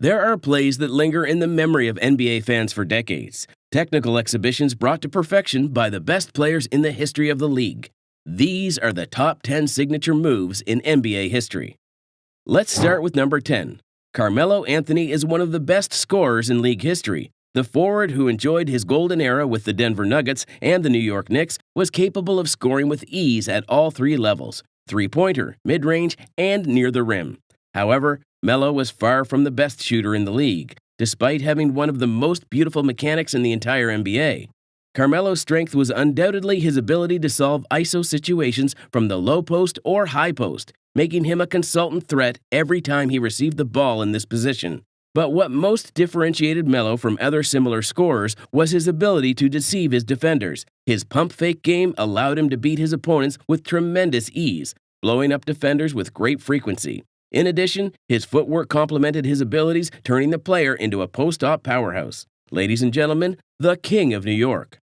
There are plays that linger in the memory of NBA fans for decades, technical exhibitions brought to perfection by the best players in the history of the league. These are the top 10 signature moves in NBA history. Let's start with number 10. Carmelo Anthony is one of the best scorers in league history. The forward who enjoyed his golden era with the Denver Nuggets and the New York Knicks was capable of scoring with ease at all three levels: three-pointer, mid-range, and near the rim. However, Melo was far from the best shooter in the league, despite having one of the most beautiful mechanics in the entire NBA. Carmelo's strength was undoubtedly his ability to solve ISO situations from the low post or high post, making him a consultant threat every time he received the ball in this position. But what most differentiated Melo from other similar scorers was his ability to deceive his defenders. His pump fake game allowed him to beat his opponents with tremendous ease, blowing up defenders with great frequency. In addition, his footwork complemented his abilities, turning the player into a post-op powerhouse. Ladies and gentlemen, the King of New York.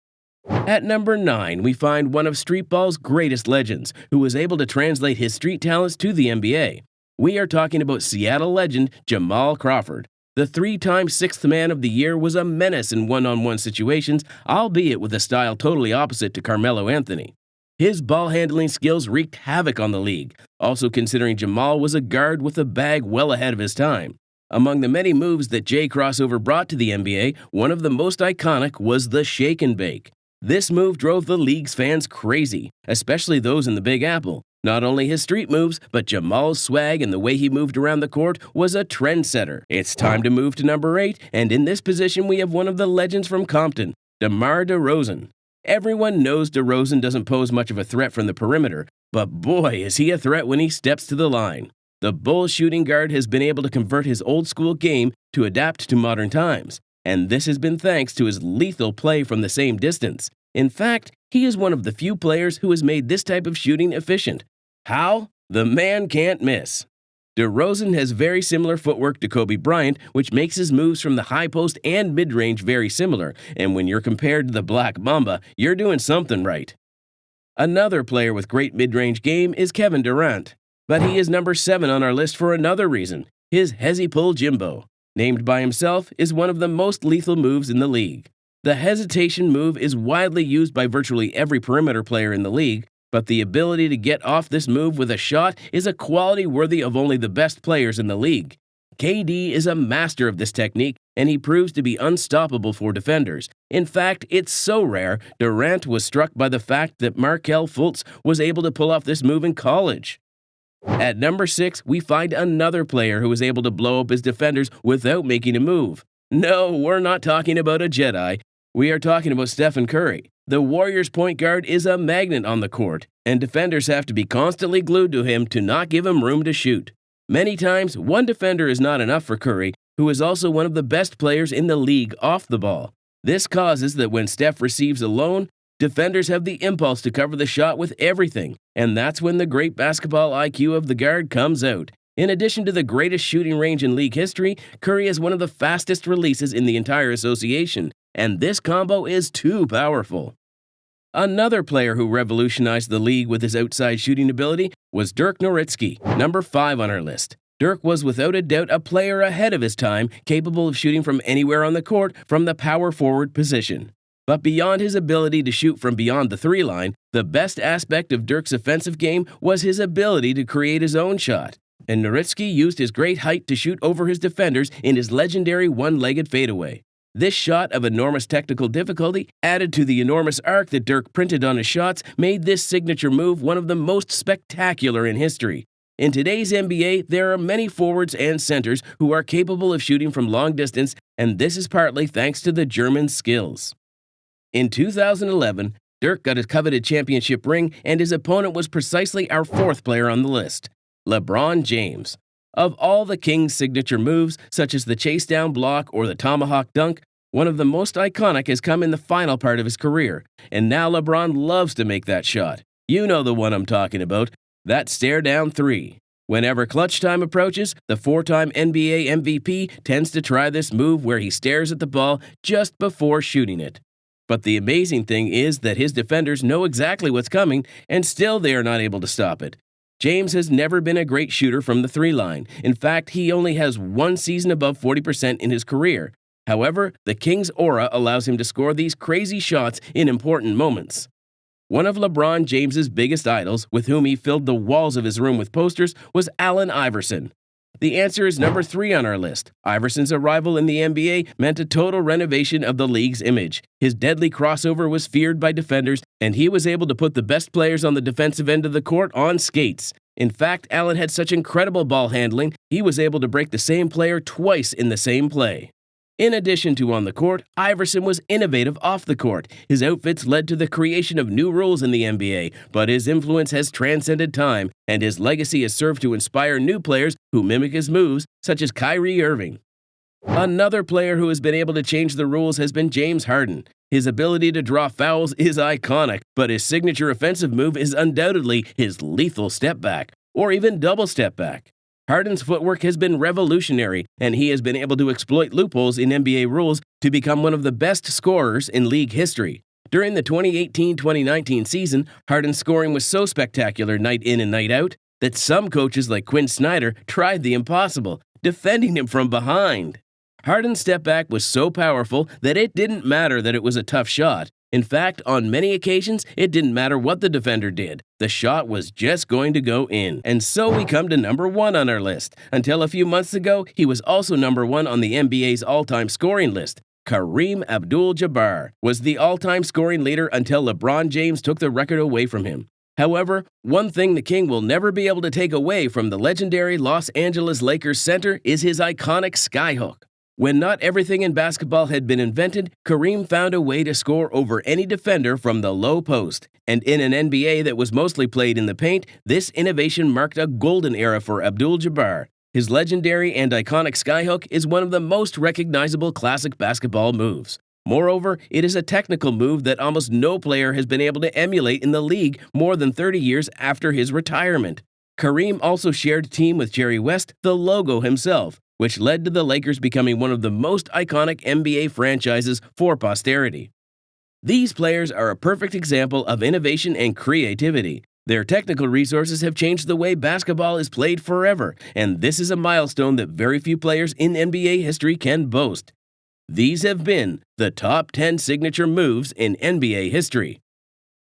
At number 9, we find one of street ball's greatest legends, who was able to translate his street talents to the NBA. We are talking about Seattle legend Jamal Crawford. The three-time sixth man of the year was a menace in one-on-one situations, albeit with a style totally opposite to Carmelo Anthony. His ball-handling skills wreaked havoc on the league, also considering Jamal was a guard with a bag well ahead of his time. Among the many moves that J crossover brought to the NBA, one of the most iconic was the shake and bake. This move drove the league's fans crazy, especially those in the Big Apple. Not only his street moves, but Jamal's swag and the way he moved around the court was a trendsetter. It's time to move to number 8, and in this position we have one of the legends from Compton, Demar Derozan. Everyone knows DeRozan doesn't pose much of a threat from the perimeter, but boy is he a threat when he steps to the line. The Bulls shooting guard has been able to convert his old-school game to adapt to modern times, and this has been thanks to his lethal play from the same distance. In fact, he is one of the few players who has made this type of shooting efficient. How? The man can't miss. DeRozan has very similar footwork to Kobe Bryant, which makes his moves from the high post and mid-range very similar, and when you're compared to the Black Mamba, you're doing something right. Another player with great mid-range game is Kevin Durant, but he is number 7 on our list for another reason: his hezzy pull Jimbo. Named by himself, is one of the most lethal moves in the league. The hesitation move is widely used by virtually every perimeter player in the league, but the ability to get off this move with a shot is a quality worthy of only the best players in the league. KD is a master of this technique, and he proves to be unstoppable for defenders. In fact, it's so rare, Durant was struck by the fact that Markelle Fultz was able to pull off this move in college. At number 6, we find another player who was able to blow up his defenders without making a move. No, we're not talking about a Jedi. We are talking about Stephen Curry. The Warriors' point guard is a magnet on the court, and defenders have to be constantly glued to him to not give him room to shoot. Many times, one defender is not enough for Curry, who is also one of the best players in the league off the ball. This causes that when Steph receives a lone, defenders have the impulse to cover the shot with everything, and that's when the great basketball IQ of the guard comes out. In addition to the greatest shooting range in league history, Curry has one of the fastest releases in the entire association, and this combo is too powerful. Another player who revolutionized the league with his outside shooting ability was Dirk Nowitzki, number 5 on our list. Dirk was without a doubt a player ahead of his time, capable of shooting from anywhere on the court from the power forward position. But beyond his ability to shoot from beyond the 3-line, the best aspect of Dirk's offensive game was his ability to create his own shot. And Nowitzki used his great height to shoot over his defenders in his legendary one-legged fadeaway. This shot of enormous technical difficulty, added to the enormous arc that Dirk printed on his shots, made this signature move one of the most spectacular in history. In today's NBA, there are many forwards and centers who are capable of shooting from long distance, and this is partly thanks to the German's skills. In 2011, Dirk got his coveted championship ring, and his opponent was precisely our 4th player on the list, LeBron James. Of all the King's signature moves, such as the chase-down block or the tomahawk dunk, one of the most iconic has come in the final part of his career, and now LeBron loves to make that shot. You know the one I'm talking about, that stare-down 3. Whenever clutch time approaches, the 4-time NBA MVP tends to try this move where he stares at the ball just before shooting it. But the amazing thing is that his defenders know exactly what's coming, and still they are not able to stop it. James has never been a great shooter from the three line. In fact, he only has one season above 40% in his career. However, the King's aura allows him to score these crazy shots in important moments. One of LeBron James's biggest idols, with whom he filled the walls of his room with posters, was Allen Iverson. The answer is number 3 on our list. Iverson's arrival in the NBA meant a total renovation of the league's image. His deadly crossover was feared by defenders, and he was able to put the best players on the defensive end of the court on skates. In fact, Allen had such incredible ball handling, he was able to break the same player twice in the same play. In addition to on the court, Iverson was innovative off the court. His outfits led to the creation of new rules in the NBA, but his influence has transcended time, and his legacy has served to inspire new players who mimic his moves, such as Kyrie Irving. Another player who has been able to change the rules has been James Harden. His ability to draw fouls is iconic, but his signature offensive move is undoubtedly his lethal step back, or even double step back. Harden's footwork has been revolutionary, and he has been able to exploit loopholes in NBA rules to become one of the best scorers in league history. During the 2018-2019 season, Harden's scoring was so spectacular night in and night out that some coaches like Quinn Snyder tried the impossible, defending him from behind. Harden's step back was so powerful that it didn't matter that it was a tough shot. In fact, on many occasions, it didn't matter what the defender did. The shot was just going to go in. And so we come to number 1 on our list. Until a few months ago, he was also number 1 on the NBA's all-time scoring list. Kareem Abdul-Jabbar was the all-time scoring leader until LeBron James took the record away from him. However, one thing the King will never be able to take away from the legendary Los Angeles Lakers center is his iconic skyhook. When not everything in basketball had been invented, Kareem found a way to score over any defender from the low post. And in an NBA that was mostly played in the paint, this innovation marked a golden era for Abdul-Jabbar. His legendary and iconic skyhook is one of the most recognizable classic basketball moves. Moreover, it is a technical move that almost no player has been able to emulate in the league more than 30 years after his retirement. Kareem also shared team with Jerry West, the logo himself, which led to the Lakers becoming one of the most iconic NBA franchises for posterity. These players are a perfect example of innovation and creativity. Their technical resources have changed the way basketball is played forever, and this is a milestone that very few players in NBA history can boast. These have been the top 10 signature moves in NBA history.